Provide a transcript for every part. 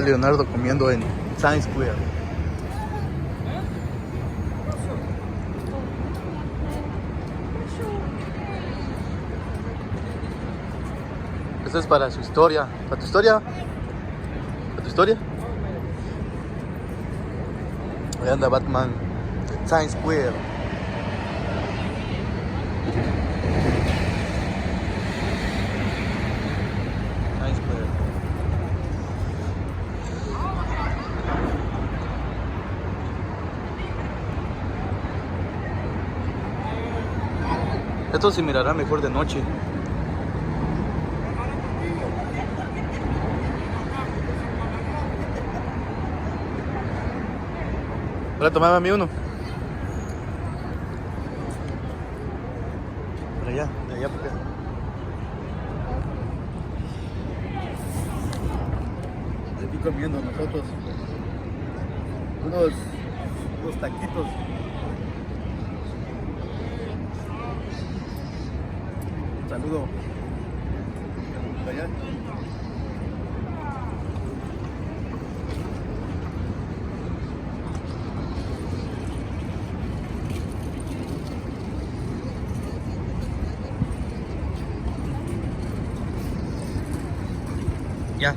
Leonardo comiendo en Times Square. Esto es para su historia. ¿Para tu historia? ¿Para tu historia? Ahí anda Batman de Times Square. Times Square. Esto se mirará mejor de noche. Ahora tomaba a mí uno. Por allá, de allá porque. Aquí comiendo nosotros unos taquitos. Saludo. Por allá. Ya.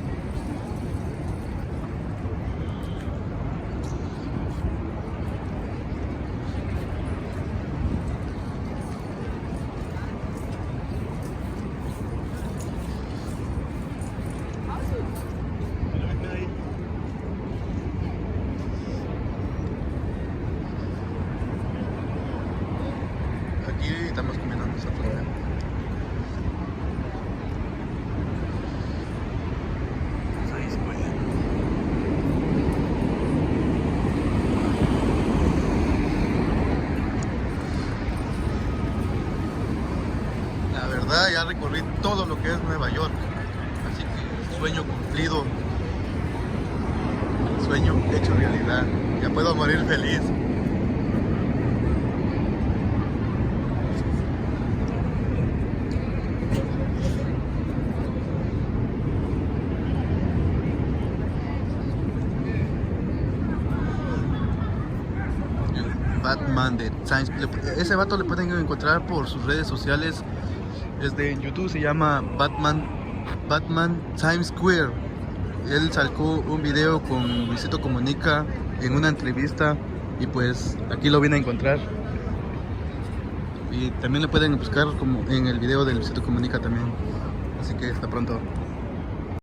Aquí estamos comiendo nosotros. La verdad, ya recorrí todo lo que es Nueva York, así que sueño cumplido, sueño hecho realidad, ya puedo morir feliz. Batman de Times. Ese vato le pueden encontrar por sus redes sociales. Desde en YouTube se llama Batman Times Square. Él sacó un video con Luisito Comunica en una entrevista y pues aquí lo viene a encontrar. Y también le pueden buscar como en el video de Luisito Comunica también. Así que hasta pronto.